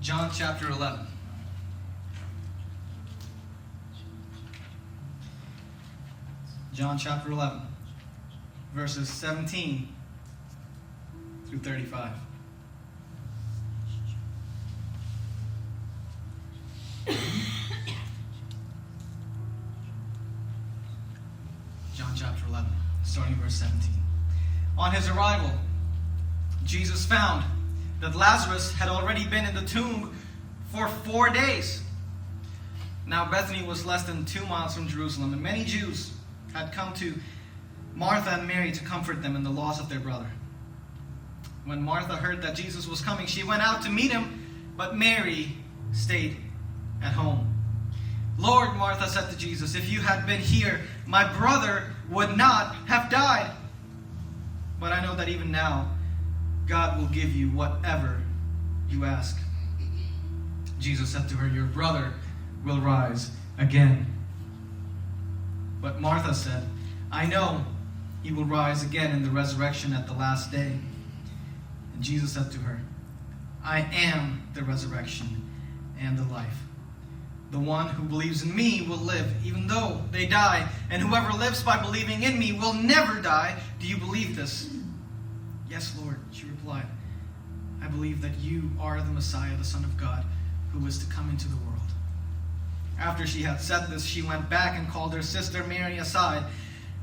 John chapter 11. John chapter 11, verses 17 through 35. John chapter 11, starting verse 17. On his arrival, Jesus found that Lazarus had already been in the tomb for 4 days. Now Bethany was less than 2 miles from Jerusalem, and many Jews had come to Martha and Mary to comfort them in the loss of their brother. When Martha heard that Jesus was coming, she went out to meet him, but Mary stayed at home. Lord, Martha said to Jesus, if you had been here, my brother would not have died. But I know that even now, God will give you whatever you ask. Jesus said to her, your brother will rise again. But Martha said, I know he will rise again in the resurrection at the last day. And Jesus said to her, I am the resurrection and the life. The one who believes in me will live even though they die, and whoever lives by believing in me will never die. Do you believe this? Yes, Lord, she replied. I believe that you are the Messiah, the Son of God, who is to come into the world. After she had said this, she went back and called her sister Mary aside.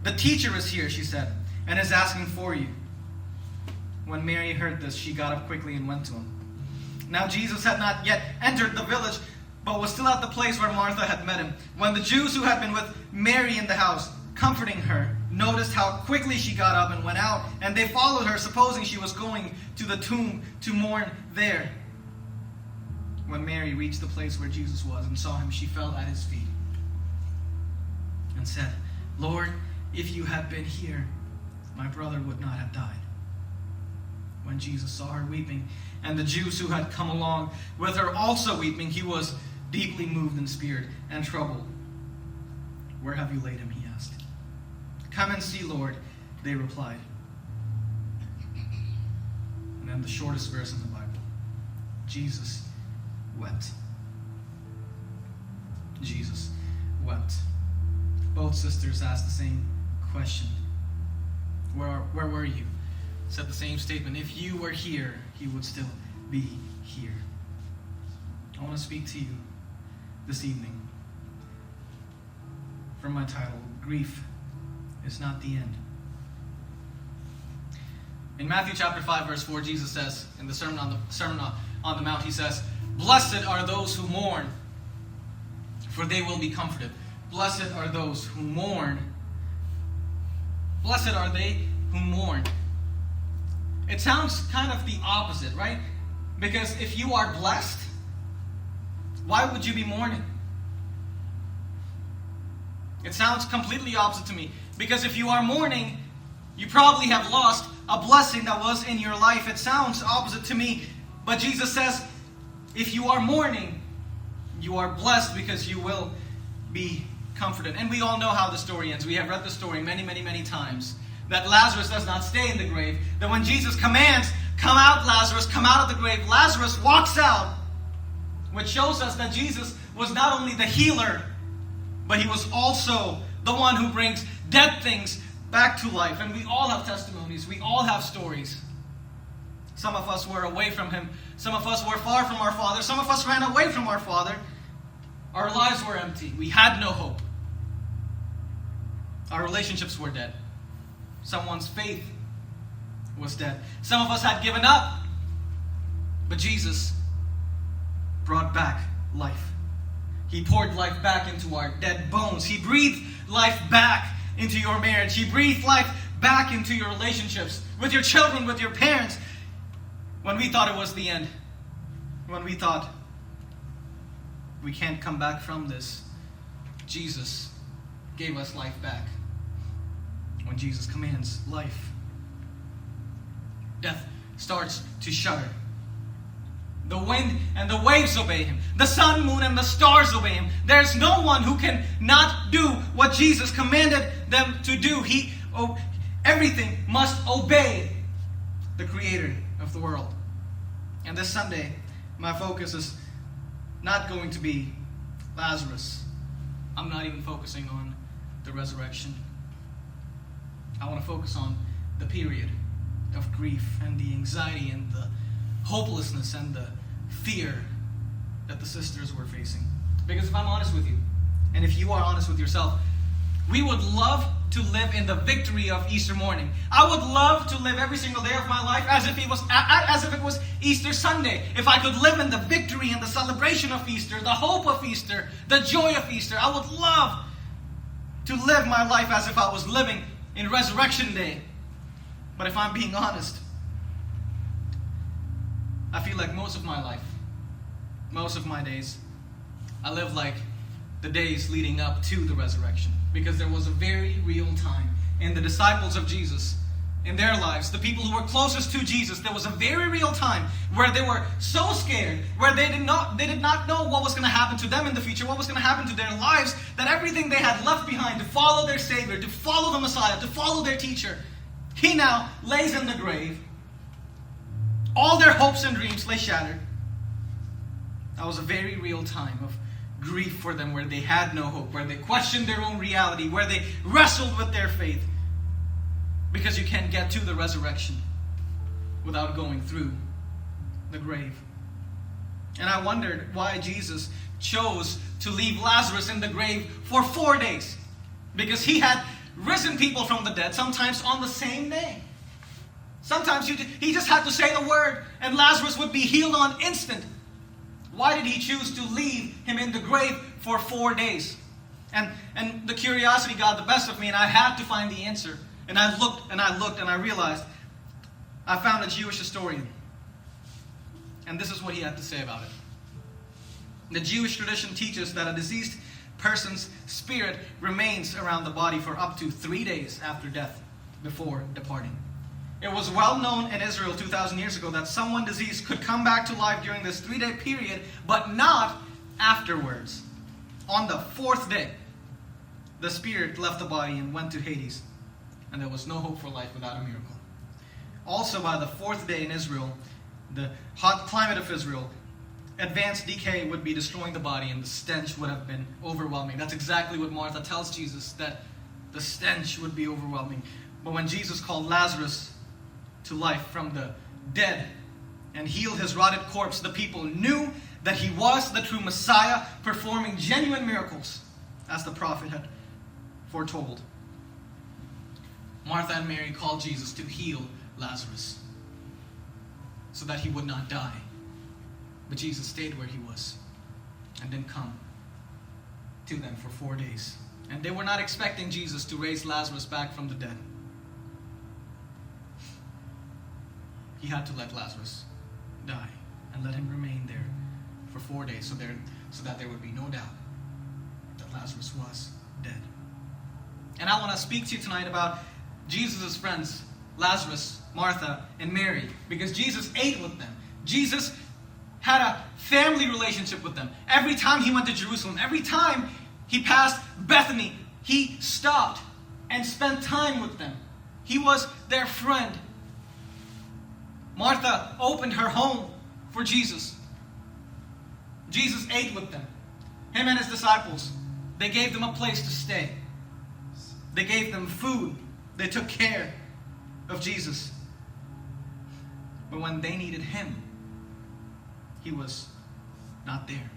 The teacher is here, she said, and is asking for you. When Mary heard this, she got up quickly and went to him. Now Jesus had not yet entered the village, but was still at the place where Martha had met him. When the Jews who had been with Mary in the house, comforting her, noticed how quickly she got up and went out, and they followed her, supposing she was going to the tomb to mourn there. When Mary reached the place where Jesus was and saw him, she fell at his feet and said, Lord, if you had been here, my brother would not have died. When Jesus saw her weeping, and the Jews who had come along with her also weeping, he was deeply moved in spirit and troubled. Where have you laid him? He asked. Come and see, Lord, they replied. And then the shortest verse in the Bible. Jesus wept. Jesus wept. Both sisters asked the same question. Where were you? Said the same statement. If you were here, he would still be here. I want to speak to you this evening from my title, Grief is Not the End. In Matthew chapter 5, verse 4, Jesus says, in the Sermon on the Mount, he says, Blessed are those who mourn, for they will be comforted. Blessed are those who mourn. Blessed are they who mourn. It sounds kind of the opposite, right? Because if you are blessed, why would you be mourning? It sounds completely opposite to me. Because if you are mourning, you probably have lost a blessing that was in your life. It sounds opposite to me. But Jesus says, if you are mourning, you are blessed because you will be comforted. And we all know how the story ends. We have read the story many, many, many times. That Lazarus does not stay in the grave. That when Jesus commands, come out Lazarus, come out of the grave, Lazarus walks out. Which shows us that Jesus was not only the healer, but he was also the one who brings dead things back to life. And we all have testimonies. We all have stories. Some of us were away from him. Some of us were far from our Father. Some of us ran away from our Father. Our lives were empty. We had no hope. Our relationships were dead. Someone's faith was dead. Some of us had given up. But Jesus brought back life. He poured life back into our dead bones. He breathed life back into your marriage. He breathed life back into your relationships with your children, with your parents. When we thought it was the end. When we thought we can't come back from this, Jesus gave us life back. When Jesus commands life, death starts to shudder. The wind and the waves obey him. The sun, moon, and the stars obey him. There's no one who can not do what Jesus commanded them to do. Everything must obey the Creator of the world. And this Sunday, my focus is not going to be Lazarus. I'm not even focusing on the resurrection. I want to focus on the period of grief and the anxiety and the hopelessness and the fear that the sisters were facing. Because if I'm honest with you, and if you are honest with yourself, we would love to live in the victory of Easter morning. I would love to live every single day of my life as if it was Easter Sunday. If I could live in the victory and the celebration of Easter, the hope of Easter, the joy of Easter, I would love to live my life as if I was living in Resurrection Day. But if I'm being honest, I feel like most of my life, most of my days, I live like the days leading up to the resurrection. Because there was a very real time in the disciples of Jesus, in their lives, the people who were closest to Jesus, there was a very real time where they were so scared, where they did not know what was going to happen to them in the future, what was going to happen to their lives, that everything they had left behind to follow their Savior, to follow the Messiah, to follow their teacher, he now lays in the grave. All their hopes and dreams lay shattered. That was a very real time of grief for them, where they had no hope, where they questioned their own reality, where they wrestled with their faith. Because you can't get to the resurrection without going through the grave. And I wondered why Jesus chose to leave Lazarus in the grave for 4 days. Because he had risen people from the dead, sometimes on the same day. Sometimes he just had to say the word and Lazarus would be healed on instant. Why did he choose to leave him in the grave for 4 days? And the curiosity got the best of me, and I had to find the answer. And I looked and I realized I found a Jewish historian. And this is what he had to say about it. The Jewish tradition teaches that a deceased person's spirit remains around the body for up to 3 days after death before departing. It was well known in Israel 2,000 years ago that someone deceased could come back to life during this 3-day period, but not afterwards. On the 4th day, the spirit left the body and went to Hades, and there was no hope for life without a miracle. Also, by the 4th day in Israel, the hot climate of Israel, advanced decay would be destroying the body, and the stench would have been overwhelming. That's exactly what Martha tells Jesus, that the stench would be overwhelming. But when Jesus called Lazarus to life from the dead and healed his rotted corpse, the people knew that he was the true Messiah, performing genuine miracles, as the prophet had foretold. Martha and Mary called Jesus to heal Lazarus so that he would not die. But Jesus stayed where he was and didn't come to them for 4 days. And they were not expecting Jesus to raise Lazarus back from the dead. He had to let Lazarus die and let him remain there for 4 days so that there would be no doubt that Lazarus was dead. And I want to speak to you tonight about Jesus' friends, Lazarus, Martha, and Mary, because Jesus ate with them. Jesus had a family relationship with them. Every time he went to Jerusalem, every time he passed Bethany, he stopped and spent time with them. He was their friend. Martha opened her home for Jesus. Jesus ate with them. Him and his disciples. They gave them a place to stay. They gave them food. They took care of Jesus. But when they needed him, he was not there.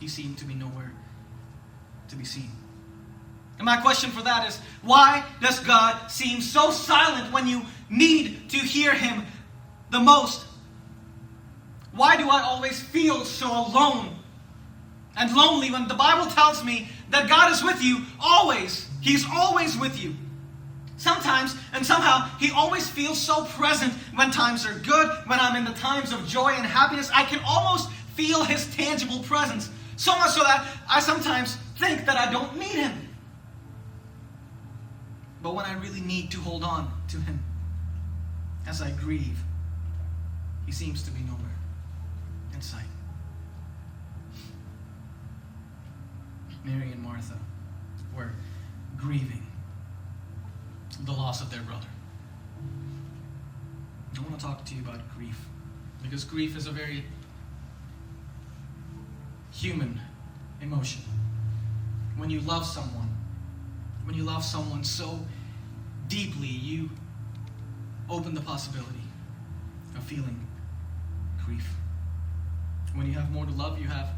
He seemed to be nowhere to be seen. And my question for that is, why does God seem so silent when you need to hear him the most? Why do I always feel so alone and lonely when the Bible tells me that God is with you always? He's always with you. Sometimes and somehow he always feels so present when times are good, when I'm in the times of joy and happiness. I can almost feel his tangible presence. So much so that I sometimes think that I don't need him. But when I really need to hold on to him, as I grieve, he seems to be nowhere in sight. Mary and Martha were grieving the loss of their brother. I want to talk to you about grief Because grief is a very human emotion. When you love someone so deeply, you open the possibility of feeling grief. When you have more to love, you have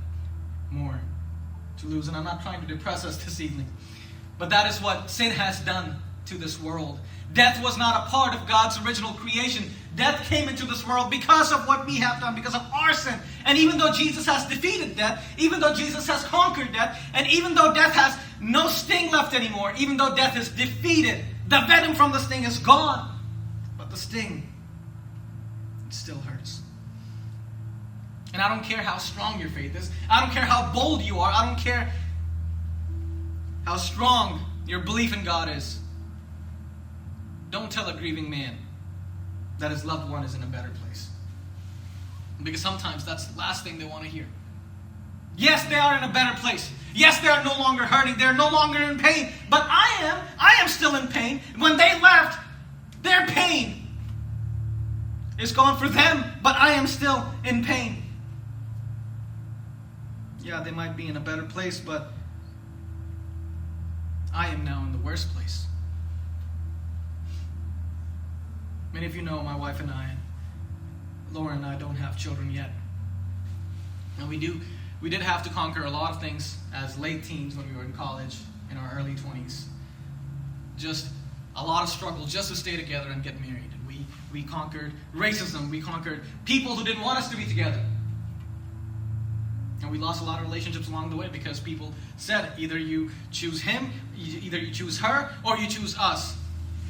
more to lose. And I'm not trying to depress us this evening, but that is what sin has done to this world. Death was not a part of God's original creation. Death came into this world because of what we have done, because of our sin. And even though Jesus has defeated death, even though Jesus has conquered death, and even though death has no sting left anymore, even though death is defeated, the venom from the sting is gone. But the sting, it still hurts. And I don't care how strong your faith is. I don't care how bold you are. I don't care how strong your belief in God is. Don't tell a grieving man that his loved one is in a better place. Because sometimes that's the last thing they want to hear. Yes, they are in a better place. Yes, they are no longer hurting. They're no longer in pain. But I am still in pain. When they left, their pain is gone for them, but I am still in pain. Yeah, they might be in a better place, but I am now in the worst place. Many of you know my wife and I, Lauren and I, don't have children yet. And we did have to conquer a lot of things as late teens when we were in college, in our early 20s. Just a lot of struggle just to stay together and get married. And we conquered racism. We conquered people who didn't want us to be together. And we lost a lot of relationships along the way because people said, either you choose him, either you choose her, or you choose us.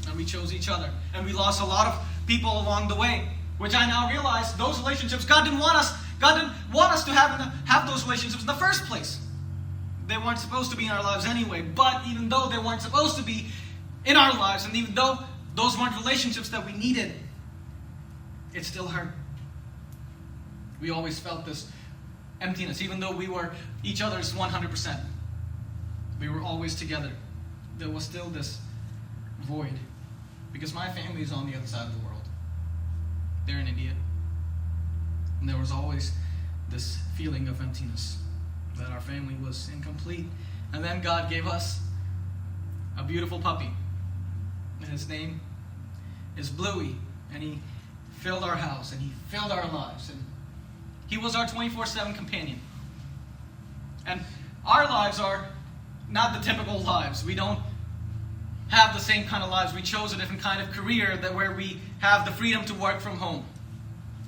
And we chose each other. And we lost a lot of people along the way, which I now realize those relationships, God didn't want us to have those relationships in the first place. They weren't supposed to be in our lives anyway. But even though they weren't supposed to be in our lives, and even though those weren't relationships that we needed, it still hurt. We always felt this emptiness, even though we were each other's 100%. We were always together. There was still this void. Because my family is on the other side of the world. They're in India. And there was always this feeling of emptiness, that our family was incomplete. And then God gave us a beautiful puppy. And his name is Bluey. And he filled our house, and he filled our lives. And he was our 24/7 companion. And our lives are not the typical lives. We don't have the same kind of lives. We chose a different kind of career where we have the freedom to work from home.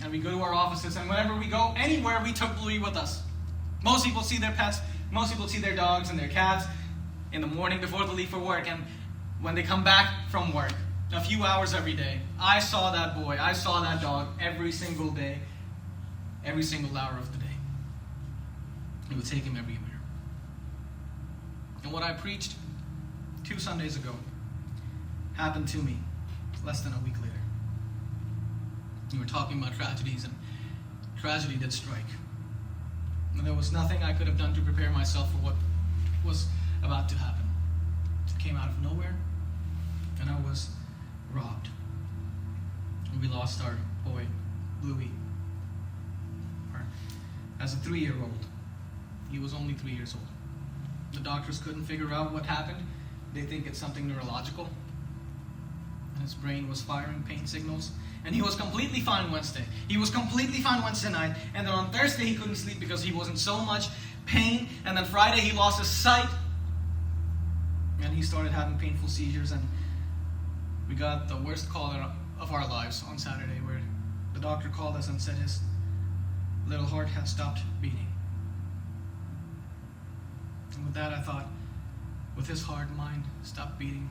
And we go to our offices, and whenever we go anywhere, we took Bluey with us. Most people see their pets, most people see their dogs and their cats in the morning before they leave for work. And when they come back from work, a few hours every day, I saw that boy, I saw that dog every single day, every single hour of the day. It would take him everywhere. And what I preached 2 Sundays ago happened to me less than a week later. We were talking about tragedies, and tragedy did strike. And there was nothing I could have done to prepare myself for what was about to happen. It came out of nowhere, and I was robbed. And we lost our boy, Bluey. As a 3-year-old. He was only 3 years old. The doctors couldn't figure out what happened. They think it's something neurological. And his brain was firing pain signals. And he was completely fine Wednesday. He was completely fine Wednesday night. And then on Thursday he couldn't sleep because he was in so much pain. And then Friday he lost his sight. And he started having painful seizures. And we got the worst call of our lives on Saturday, where the doctor called us and said his little heart had stopped beating. And with that I thought, with his heart, mine stopped beating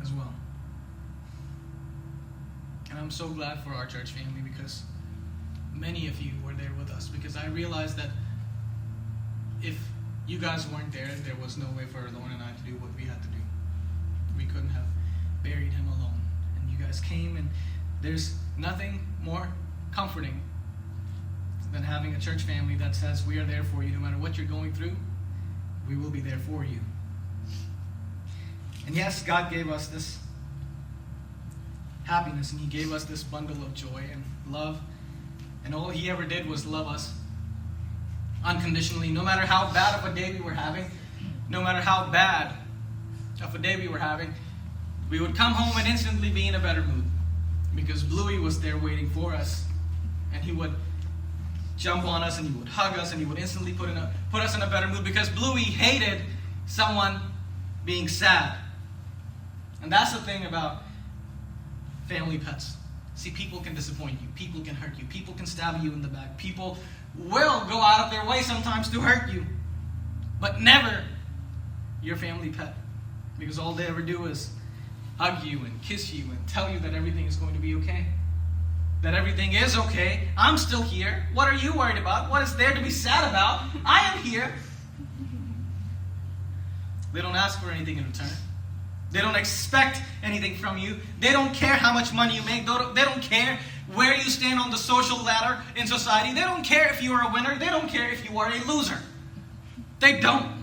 as well. And I'm so glad for our church family, because many of you were there with us, because I realized that if you guys weren't there, there was no way for Lauren and I to do what we had to do. We couldn't have buried him alone. And you guys came, and there's nothing more comforting than having a church family that says, we are there for you no matter what you're going through. We will be there for you. And yes, God gave us this happiness, and He gave us this bundle of joy and love And all he ever did was love us unconditionally, no matter how bad of a day we were having. No matter how bad of a day we were having, we would come home and instantly be in a better mood, because Bluey was there waiting for us. And he would jump on us and he would hug us and he would instantly put us in a better mood, because Bluey hated someone being sad. And that's the thing about family pets. See, people can disappoint you. People can hurt you. People can stab you in the back. People will go out of their way sometimes to hurt you. But never your family pet. Because all they ever do is hug you and kiss you and tell you that everything is going to be okay. That everything is okay. I'm still here. What are you worried about? What is there to be sad about? I am here. They don't ask for anything in return. They don't expect anything from you. They don't care how much money you make. They don't care where you stand on the social ladder in society. They don't care if you are a winner. They don't care if you are a loser. They don't.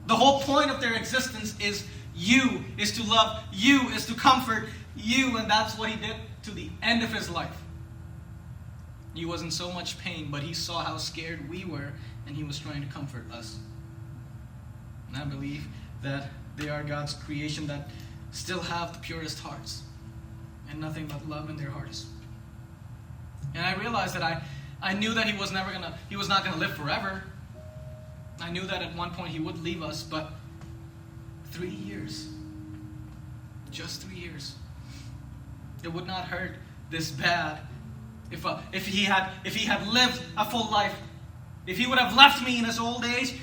The whole point of their existence is you, is to love you, is to comfort you. And that's what he did to the end of his life. He was in so much pain, but he saw how scared we were, and he was trying to comfort us. And I believe that they are God's creation that still have the purest hearts and nothing but love in their hearts. And I realized that I knew that he was not going to live forever. I knew that at one point he would leave us, but 3 years, just 3 years, it would not hurt this bad if he had lived a full life. If he would have left me in his old age,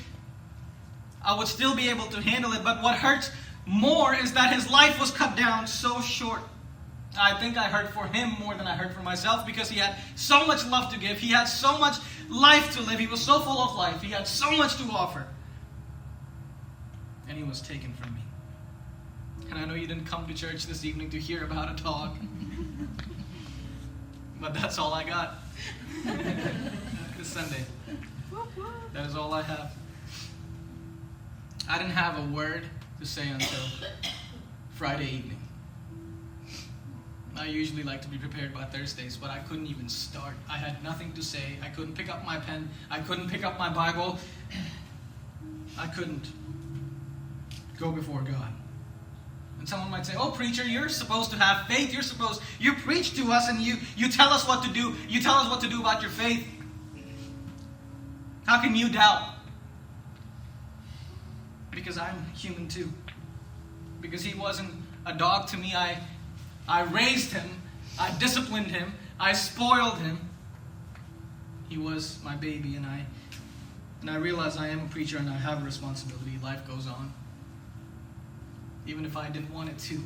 I would still be able to handle it. But what hurts more is that his life was cut down so short. I think I hurt for him more than I hurt for myself, because he had so much love to give. He had so much life to live. He was so full of life. He had so much to offer. And he was taken from me. And I know you didn't come to church this evening to hear about a dog. But that's all I got this Sunday. That is all I have. I didn't have a word to say until Friday evening. I usually like to be prepared by Thursdays, but I couldn't even start. I had nothing to say. I couldn't pick up my pen. I couldn't pick up my Bible. I couldn't go before God. And someone might say, "Oh, preacher, you're supposed to have faith. You preach to us and you tell us what to do. You tell us what to do about your faith. How can you doubt?" Because I'm human too. Because he wasn't a dog to me. I raised him. I disciplined him. I spoiled him. He was my baby, and I realize I am a preacher and I have a responsibility. Life goes on, even if I didn't want it to.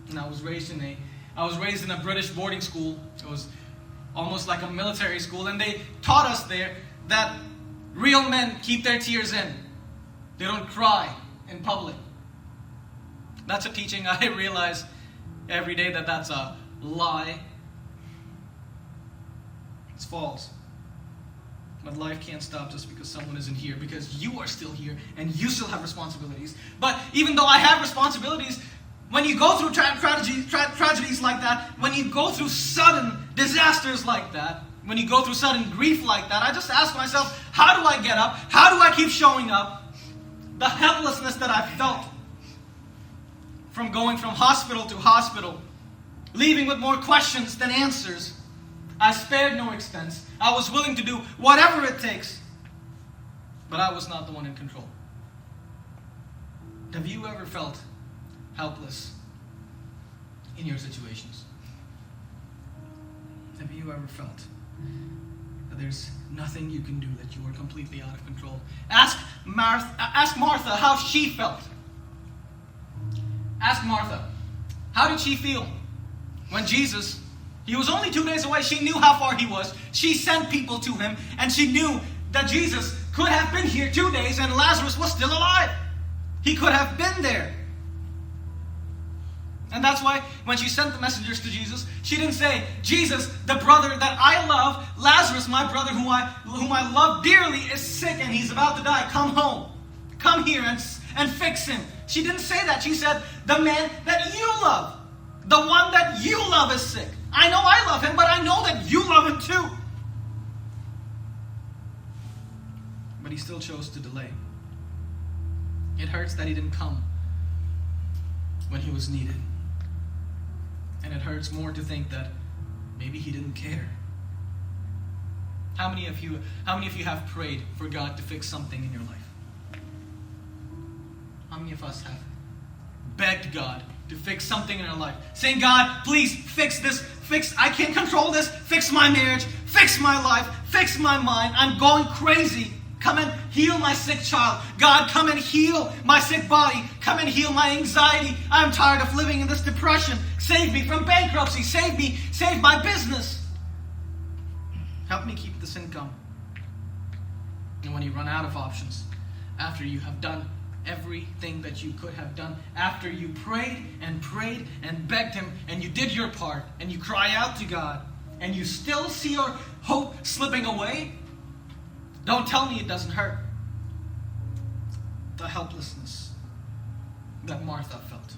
And I was raised in a British boarding school. It was almost like a military school, and they taught us there that real men keep their tears in. They don't cry in public. That's a teaching I realize every day that that's a lie. It's false. But life can't stop just because someone isn't here, because you are still here and you still have responsibilities. But even though I have responsibilities, when you go through tragedies like that, when you go through sudden disasters like that, when you go through sudden grief like that, I just ask myself, how do I get up? How do I keep showing up? The helplessness that I felt from going from hospital to hospital, leaving with more questions than answers. I spared no expense. I was willing to do whatever it takes. But I was not the one in control. Have you ever felt helpless in your situations? Have you ever felt that there's nothing you can do, that you are completely out of control? Ask Martha how she felt. Ask Martha, how did she feel when Jesus, he was only 2 days away. She knew how far he was. She sent people to him, and she knew that Jesus could have been here 2 days and Lazarus was still alive. He could have been there. And that's why when she sent the messengers to Jesus, she didn't say, "Jesus, the brother that I love, Lazarus, my brother whom I love dearly, is sick and he's about to die. Come home. Come here and fix him." She didn't say that. She said, "The man that you love, the one that you love is sick. I know I love him, but I know that you love him too. But he still chose to delay. It hurts that he didn't come when he was needed. And it hurts more to think that maybe he didn't care. How many of you have prayed for God to fix something in your life? How many of us have begged God to fix something in our life? Saying, God, please fix this. I can't control this. Fix my marriage. Fix my life. Fix my mind. I'm going crazy. Come and heal my sick child. God, come and heal my sick body. Come and heal my anxiety. I'm tired of living in this depression. Save me from bankruptcy. Save me. Save my business. Help me keep this income. And when you run out of options, after you have done everything that you could have done, after you prayed and begged him, and you did your part, and you cry out to God, and you still see your hope slipping away, don't tell me it doesn't hurt. The helplessness that Martha felt.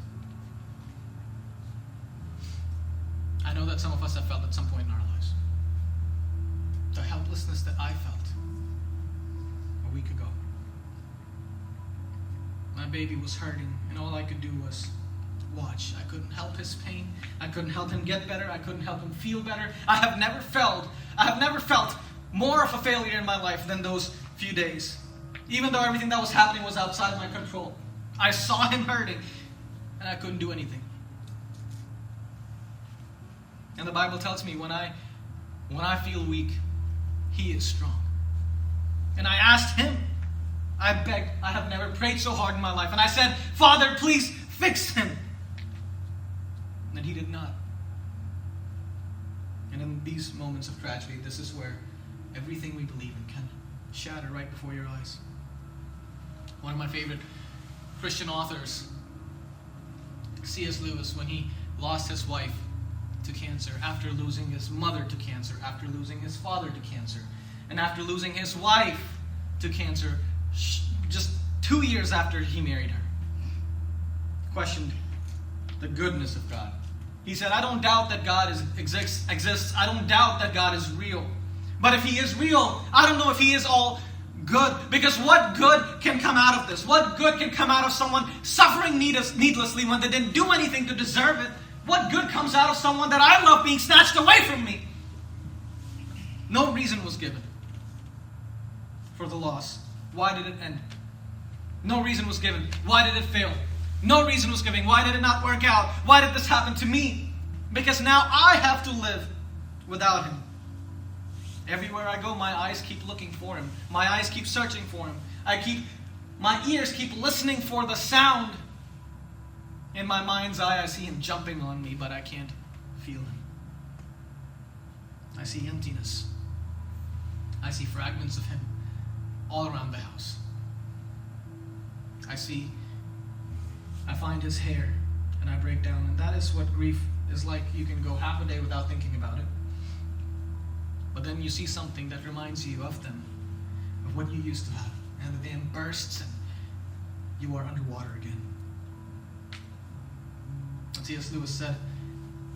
I know that some of us have felt at some point in our lives. The helplessness that I felt a week ago. My baby was hurting, and all I could do was watch. I couldn't help his pain. I couldn't help him get better. I couldn't help him feel better. I have never felt more of a failure in my life than those few days. Even though everything that was happening was outside my control. I saw him hurting, and I couldn't do anything. And the Bible tells me when I feel weak, he is strong. And I asked him, I begged, I have never prayed so hard in my life. And I said, Father, please fix him. And he did not. And in these moments of tragedy, this is where everything we believe in can shatter right before your eyes. One of my favorite Christian authors, C.S. Lewis, when he lost his wife to cancer, after losing his mother to cancer, after losing his father to cancer, and after losing his wife to cancer, just 2 years after he married her, questioned the goodness of God. He said, I don't doubt that God exists. I don't doubt that God is real. But if he is real, I don't know if he is all good. Because what good can come out of this? What good can come out of someone suffering needlessly when they didn't do anything to deserve it? What good comes out of someone that I love being snatched away from me? No reason was given for the loss. Why did it end? No reason was given. Why did it fail? No reason was given. Why did it not work out? Why did this happen to me? Because now I have to live without him. Everywhere I go, my eyes keep looking for him. My eyes keep searching for him. My ears keep listening for the sound. In my mind's eye, I see him jumping on me, but I can't feel him. I see emptiness. I see fragments of him all around the house. I find his hair, and I break down. And that is what grief is like. You can go half a day without thinking about it. But then you see something that reminds you of them, of what you used to have. And it then bursts, and you are underwater again. C.S. Lewis said,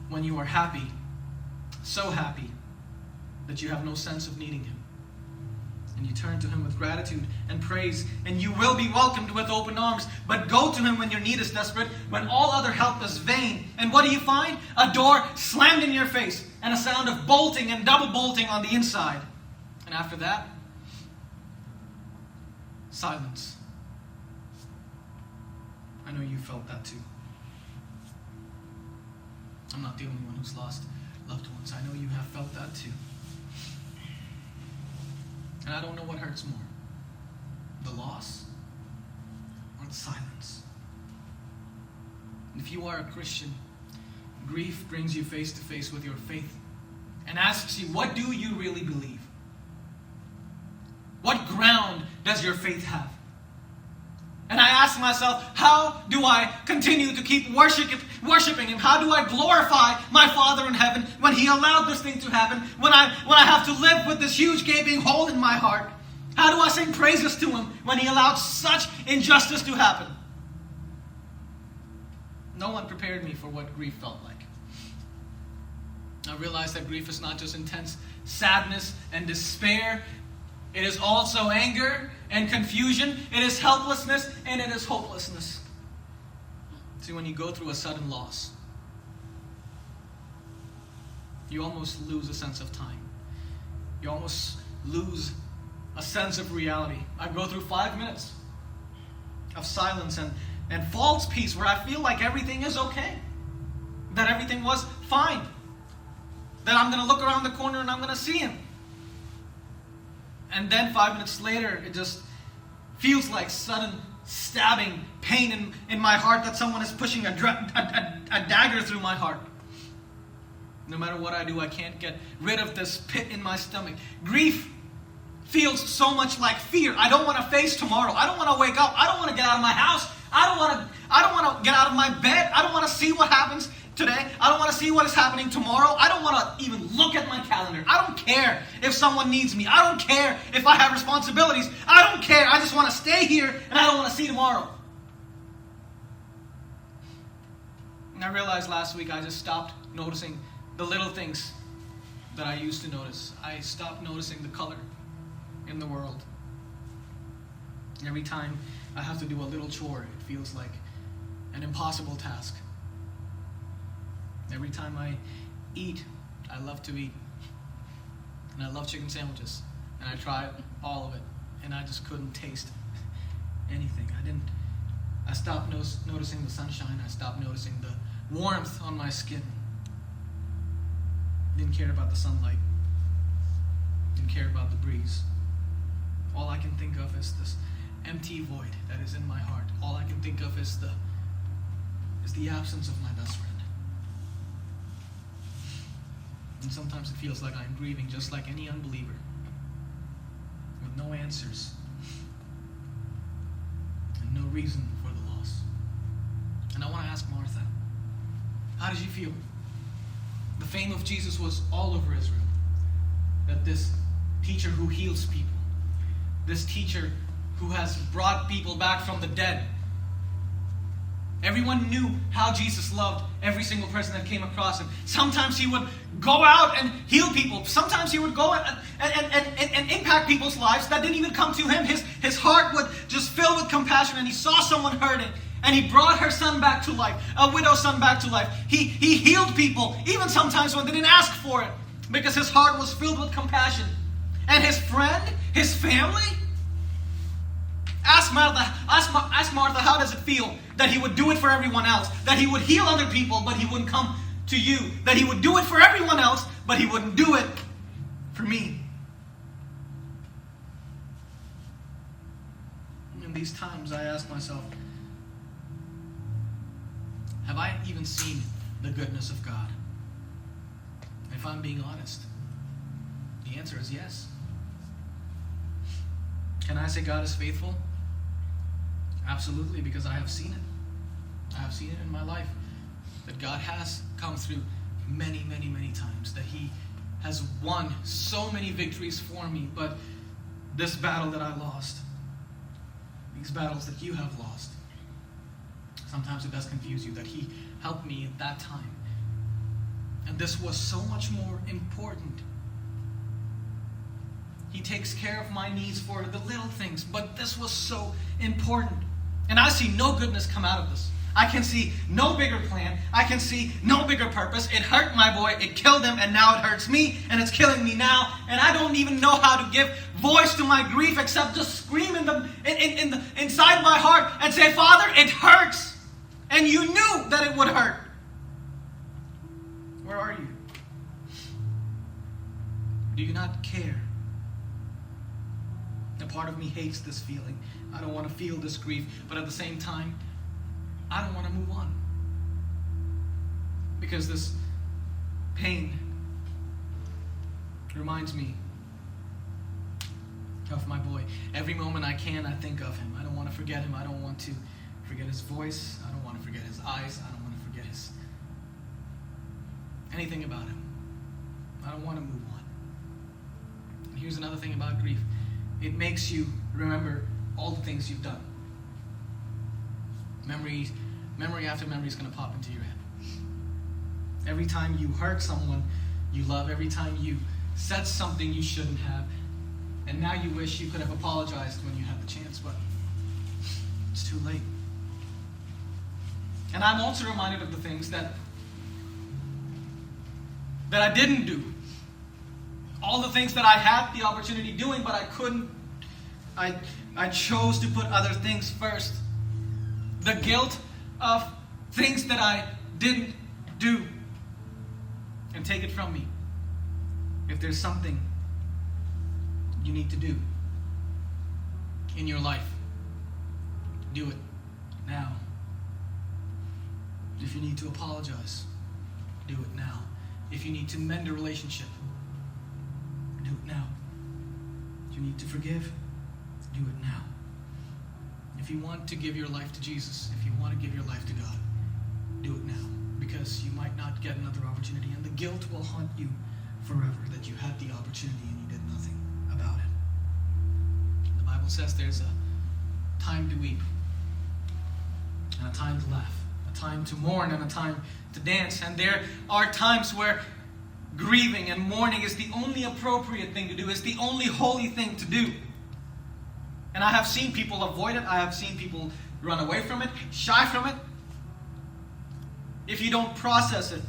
when you are happy, so happy, that you have no sense of needing him, and you turn to him with gratitude and praise, and you will be welcomed with open arms. But go to him when your need is desperate, when all other help is vain. And what do you find? A door slammed in your face, and a sound of bolting and double bolting on the inside. And after that, silence. I know you felt that too. I'm not the only one who's lost loved ones. I know you have felt that too. And I don't know what hurts more, the loss or the silence. If you are a Christian, grief brings you face to face with your faith and asks you, what do you really believe? What ground does your faith have? And I ask myself, how do I continue to keep worshiping him? How do I glorify my Father in heaven when he allowed this thing to happen? When I have to live with this huge gaping hole in my heart? How do I sing praises to him when he allowed such injustice to happen? No one prepared me for what grief felt like. I realize that grief is not just intense sadness and despair. It is also anger and confusion. It is helplessness and it is hopelessness. See, when you go through a sudden loss, you almost lose a sense of time. You almost lose a sense of reality. I go through 5 minutes of silence and false peace where I feel like everything is okay. That everything was fine. That I'm going to look around the corner and I'm going to see him. And then 5 minutes later, it just feels like sudden stabbing pain in my heart, that someone is pushing a dagger through my heart. No matter what I do, I can't get rid of this pit in my stomach. Grief feels so much like fear. I don't want to face tomorrow. I don't want to wake up. I don't want to get out of my house. I don't want to get out of my bed. I don't want to see what happens today. I don't want to see what is happening tomorrow. I don't want to even look at my calendar. I don't care if someone needs me. I don't care if I have responsibilities. I don't care. I just want to stay here and I don't want to see tomorrow. And I realized last week I just stopped noticing the little things that I used to notice. I stopped noticing the color in the world. Every time I have to do a little chore, it feels like an impossible task. Every time I eat, I love to eat. And I love chicken sandwiches. And I tried all of it. And I just couldn't taste anything. I stopped noticing the sunshine. I stopped noticing the warmth on my skin. Didn't care about the sunlight. Didn't care about the breeze. All I can think of is this empty void that is in my heart. All I can think of is the absence of my best friend. And sometimes it feels like I'm grieving just like any unbeliever, with no answers and no reason for the loss. And I want to ask Martha, how did you feel? The fame of Jesus was all over Israel. That this teacher who heals people, this teacher who has brought people back from the dead, everyone knew how Jesus loved every single person that came across him. Sometimes he would go out and heal people. Sometimes he would go and impact people's lives that didn't even come to him. His heart would just fill with compassion, and he saw someone hurting, and he brought her son back to life, a widow's son back to life. He healed people, even sometimes when they didn't ask for it, because his heart was filled with compassion. And his friend, his family, ask Martha, how does it feel that he would do it for everyone else? That he would heal other people, but he wouldn't come to you. That he would do it for everyone else, but he wouldn't do it for me. In these times, I ask myself, have I even seen the goodness of God? If I'm being honest, the answer is yes. Can I say God is faithful? Absolutely, because I have seen it. I have seen it in my life. That God has come through many, many, many times. That he has won so many victories for me. But this battle that I lost, these battles that you have lost, sometimes it does confuse you that he helped me at that time. And this was so much more important. He takes care of my needs for the little things, but this was so important. And I see no goodness come out of this. I can see no bigger plan. I can see no bigger purpose. It hurt my boy. It killed him, and now it hurts me, and it's killing me now. And I don't even know how to give voice to my grief except just scream inside my heart and say, Father, it hurts. And you knew that it would hurt. Where are you? Do you not care? A part of me hates this feeling. I don't want to feel this grief, but at the same time, I don't want to move on. Because this pain reminds me of my boy. Every moment I can, I think of him. I don't want to forget him. I don't want to forget his voice. I don't want to forget his eyes. I don't want to forget anything about him. I don't want to move on. And here's another thing about grief. It makes you remember all the things you've done. Memory after memory is going to pop into your head. Every time you hurt someone, you love every time you said something you shouldn't have, and now you wish you could have apologized when you had the chance, but it's too late. And I'm also reminded of the things that I didn't do. All the things that I had the opportunity doing, but I couldn't. I chose to put other things first. The guilt of things that I didn't do. And take it from me. If there's something you need to do in your life, do it now. If you need to apologize, do it now. If you need to mend a relationship, do it now. If you need to forgive, do it now. If you want to give your life to Jesus, if you want to give your life to God, do it now. Because you might not get another opportunity, and the guilt will haunt you forever that you had the opportunity and you did nothing about it. The Bible says there's a time to weep, and a time to laugh, a time to mourn, and a time to dance. And there are times where grieving and mourning is the only appropriate thing to do, is the only holy thing to do. And I have seen people avoid it. I have seen people run away from it, shy from it. If you don't process it,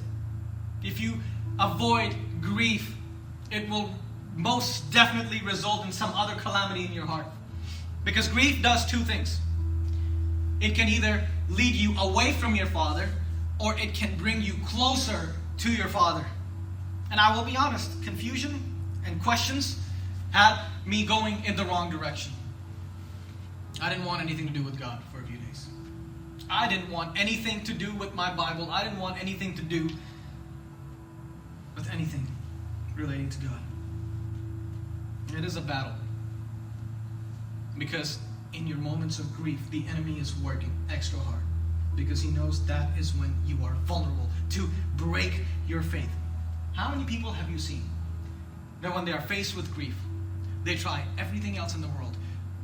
if you avoid grief, it will most definitely result in some other calamity in your heart. Because grief does two things. It can either lead you away from your Father, or it can bring you closer to your Father. And I will be honest, confusion and questions had me going in the wrong direction. I didn't want anything to do with God for a few days. I didn't want anything to do with my Bible. I didn't want anything to do with anything relating to God. It is a battle. Because in your moments of grief, the enemy is working extra hard. Because he knows that is when you are vulnerable to break your faith. How many people have you seen that when they are faced with grief, they try everything else in the world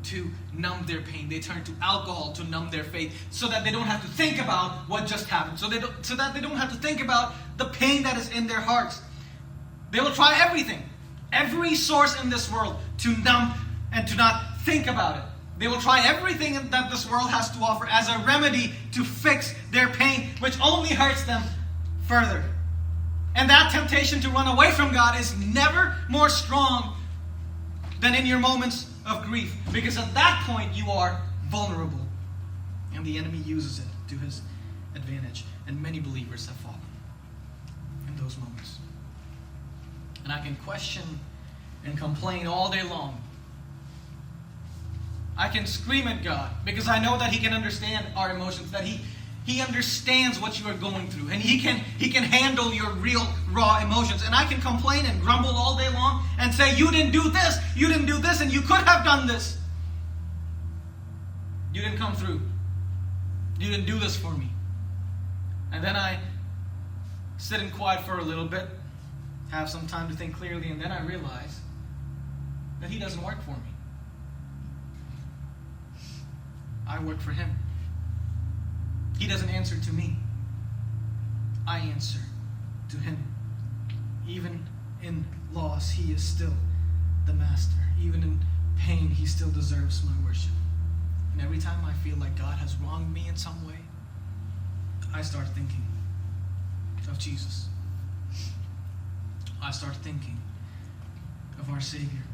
to numb their pain? They turn to alcohol to numb their faith so that they don't have to think about what just happened. So that they don't have to think about the pain that is in their hearts. They will try everything, every source in this world to numb and to not think about it. They will try everything that this world has to offer as a remedy to fix their pain, which only hurts them further. And that temptation to run away from God is never more strong than in your moments of grief. Because at that point you are vulnerable. And the enemy uses it to his advantage. And many believers have fallen in those moments. And I can question and complain all day long. I can scream at God because I know that He can understand our emotions, that He understands what you are going through, and He can handle your real raw emotions. And I can complain and grumble all day long and say, you didn't do this, and you could have done this. You didn't come through. You didn't do this for me. And then I sit in quiet for a little bit, have some time to think clearly, and then I realize that He doesn't work for me. I work for Him. He doesn't answer to me. I answer to Him. Even in loss, He is still the Master. Even in pain, He still deserves my worship. And every time I feel like God has wronged me in some way, I start thinking of Jesus. I start thinking of our Savior.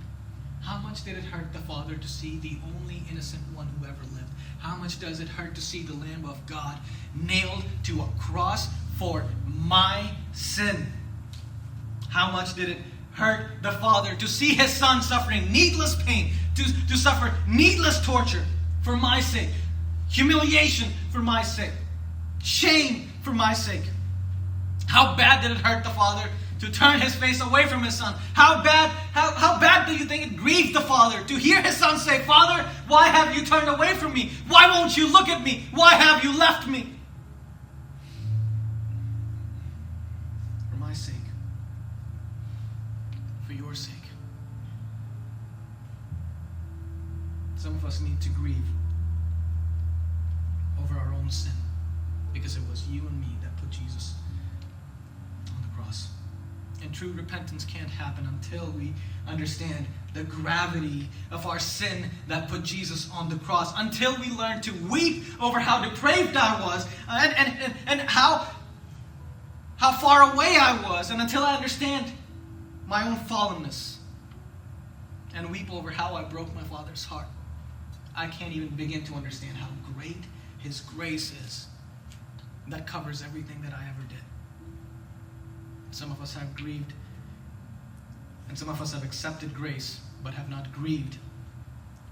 How much did it hurt the Father to see the only innocent one who ever lived? How much does it hurt to see the Lamb of God nailed to a cross for my sin? How much did it hurt the Father to see His Son suffering needless pain, to suffer needless torture for my sake, humiliation for my sake, shame for my sake? How bad did it hurt the Father to turn His face away from His Son? How bad do you think it grieved the Father to hear His Son say, Father, why have you turned away from me? Why won't you look at me? Why have you left me? For my sake. For your sake. Some of us need to grieve over our own sin, because it was you and me that put Jesus on the cross. And true repentance can't happen until we understand the gravity of our sin that put Jesus on the cross. Until we learn to weep over how depraved I was and how far away I was. And until I understand my own fallenness and weep over how I broke my Father's heart, I can't even begin to understand how great His grace is that covers everything that I ever did. Some of us have grieved, and some of us have accepted grace, but have not grieved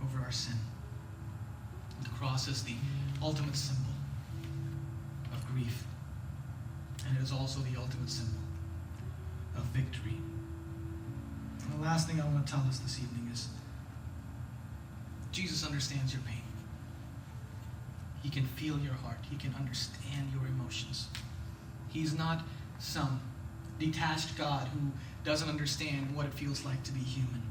over our sin. The cross is the ultimate symbol of grief, and it is also the ultimate symbol of victory. And the last thing I want to tell us this evening is Jesus understands your pain. He can feel your heart. He can understand your emotions. He's not some detached God who doesn't understand what it feels like to be human.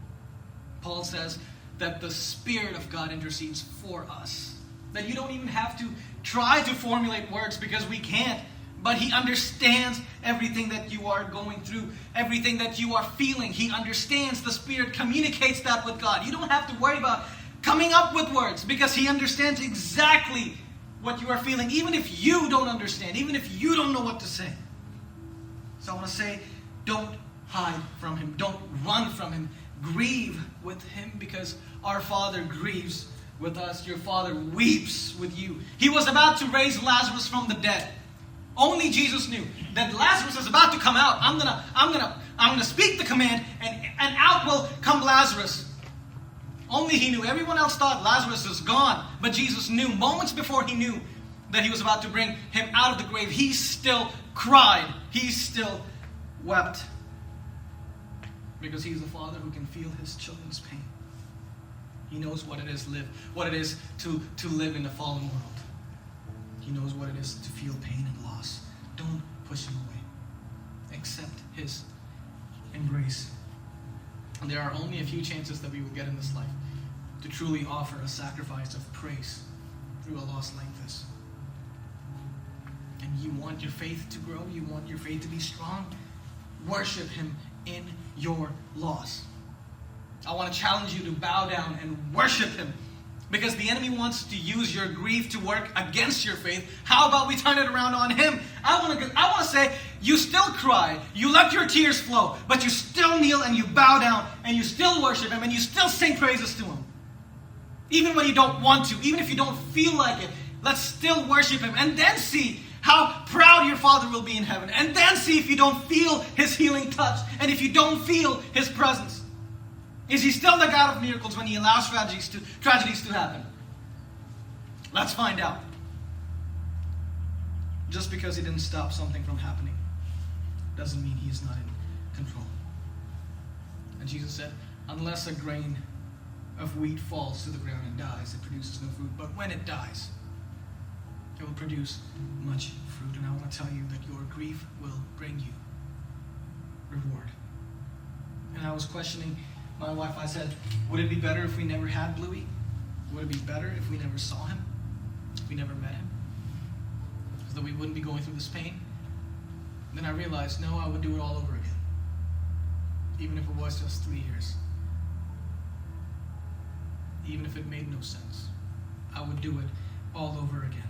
Paul says that the Spirit of God intercedes for us. That you don't even have to try to formulate words because we can't. But He understands everything that you are going through, everything that you are feeling. He understands. The Spirit communicates that with God. You don't have to worry about coming up with words because He understands exactly what you are feeling, even if you don't understand, even if you don't know what to say. So I want to say, don't hide from Him. Don't run from Him. Grieve with Him because our Father grieves with us. Your Father weeps with you. He was about to raise Lazarus from the dead. Only Jesus knew that Lazarus is about to come out. I'm gonna speak the command, and out will come Lazarus. Only He knew. Everyone else thought Lazarus is gone, but Jesus knew. Moments before He knew that He was about to bring him out of the grave, He still cried. He still wept. Because He's the Father who can feel His children's pain. He knows what it is to live in a fallen world. He knows what it is to feel pain and loss. Don't push Him away. Accept His embrace. And there are only a few chances that we will get in this life to truly offer a sacrifice of praise through a loss like this. And you want your faith to grow, you want your faith to be strong, worship Him in your loss. I want to challenge you to bow down and worship Him, because the enemy wants to use your grief to work against your faith. How about we turn it around on Him? I want to say, you still cry, you let your tears flow, but you still kneel and you bow down and you still worship Him and you still sing praises to Him. Even when you don't want to, even if you don't feel like it, let's still worship Him, and then see how proud your Father will be in heaven. And then see if you don't feel His healing touch, and if you don't feel His presence. Is He still the God of miracles when He allows tragedies to happen? Let's find out. Just because He didn't stop something from happening doesn't mean He is not in control. And Jesus said, unless a grain of wheat falls to the ground and dies, it produces no fruit. But when it dies, it will produce much fruit. And I want to tell you that your grief will bring you reward. And I was questioning my wife. I said, would it be better if we never had Bluey? Would it be better if we never saw him? If we never met him? So that we wouldn't be going through this pain? Then I realized, no, I would do it all over again. Even if it was just 3 years. Even if it made no sense. I would do it all over again.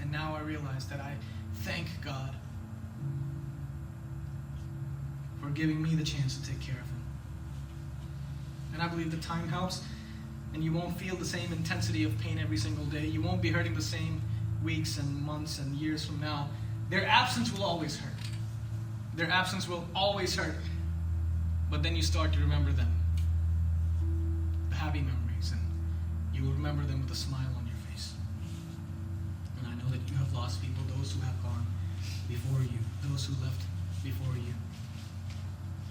And now I realize that I thank God for giving me the chance to take care of him. And I believe that time helps, and you won't feel the same intensity of pain every single day. You won't be hurting the same weeks and months and years from now. Their absence will always hurt. Their absence will always hurt. But then you start to remember them. The happy memories, and you will remember them with a smile on your face. And I know that you have lost people, those who have gone before you, those who left before you.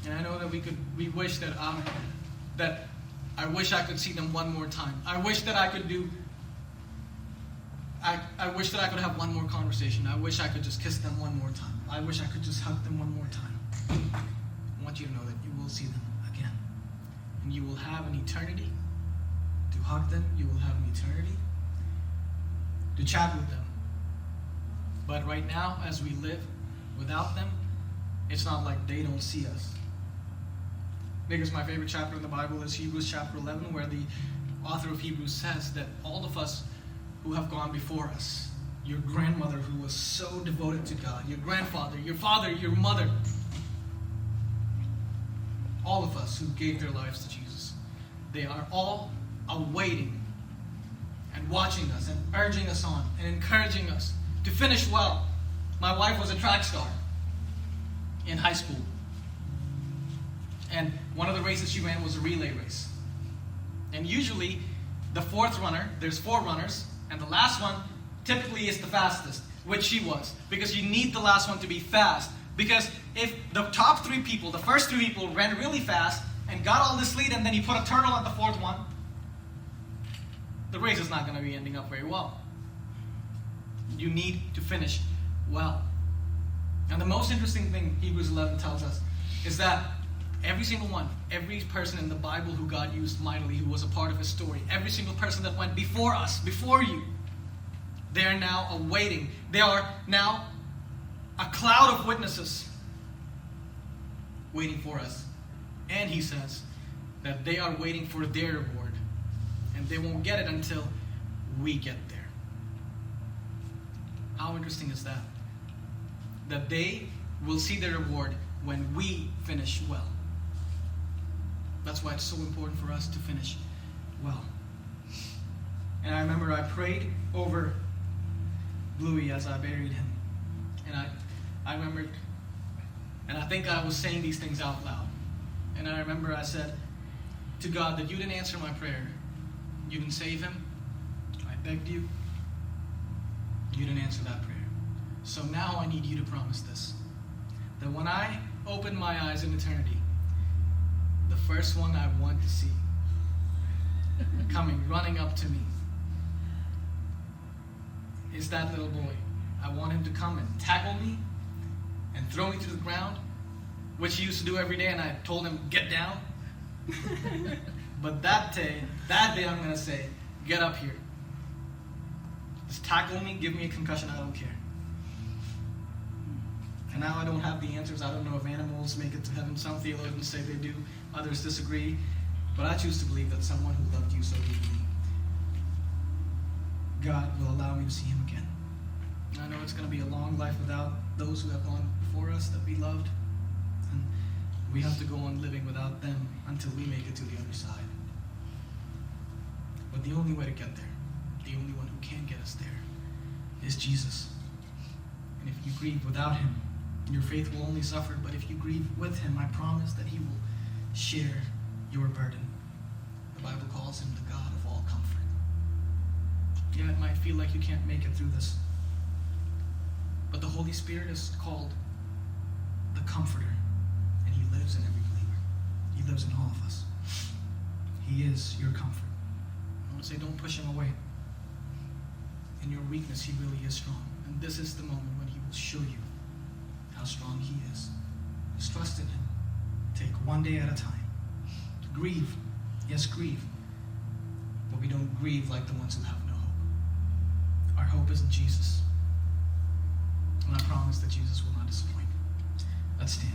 And I know that we wish that I wish I could see them one more time. I wish that I could have one more conversation. I wish I could just kiss them one more time. I wish I could just hug them one more time. I want you to know that you will see them again. And you will have an eternity to hug them. You will have an eternity to chat with them. But right now, as we live without them, it's not like they don't see us. Because my favorite chapter in the Bible is Hebrews chapter 11, where the author of Hebrews says that all of us who have gone before us, your grandmother who was so devoted to God, your grandfather, your father, your mother, all of us who gave their lives to Jesus, they are all awaiting and watching us and urging us on and encouraging us to finish well. My wife was a track star in high school. And one of the races she ran was a relay race. And usually, the fourth runner, there's 4 runners, and the last one typically is the fastest, which she was. Because you need the last one to be fast. Because if the top 3 people, the first 3 people ran really fast and got all this lead, and then you put a turtle at the 4th one, the race is not going to be ending up very well. You need to finish well. And the most interesting thing Hebrews 11 tells us is that every single one, every person in the Bible who God used mightily, who was a part of his story, every single person that went before us, before you, they are now awaiting. They are now a cloud of witnesses waiting for us. And he says that they are waiting for their reward. And they won't get it until we get there. How interesting is that? That they will see their reward when we finish well. That's why it's so important for us to finish well. And I remember I prayed over Bluey as I buried him. And I remembered, and I think I was saying these things out loud. And I remember I said to God that you didn't answer my prayer. You didn't save him. I begged you. You didn't answer that prayer. So now I need you to promise this. That when I open my eyes in eternity, the first one I want to see coming, running up to me, is that little boy. I want him to come and tackle me and throw me to the ground, which he used to do every day, and I told him, get down. But that day I'm going to say, get up here. Just tackle me, give me a concussion, I don't care. And now I don't have the answers. I don't know if animals make it to heaven. Some theologians say they do, others disagree. But I choose to believe that someone who loved you so deeply, God will allow me to see him again. And I know it's going to be a long life without those who have gone before us that we loved. And we have to go on living without them until we make it to the other side. But the only way to get there, the only one who can get us there, is Jesus. And if you grieve without him, your faith will only suffer. But if you grieve with him, I promise that he will share your burden. The Bible calls him the God of all comfort. Yeah, it might feel like you can't make it through this. But the Holy Spirit is called the Comforter. And he lives in every believer. He lives in all of us. He is your comfort. I want to say, don't push him away. In your weakness, he really is strong. And this is the moment when he will show you how strong he is. Just trust in him. Take one day at a time. Grieve. Yes, grieve. But we don't grieve like the ones who have no hope. Our hope is in Jesus. And I promise that Jesus will not disappoint. Let's stand.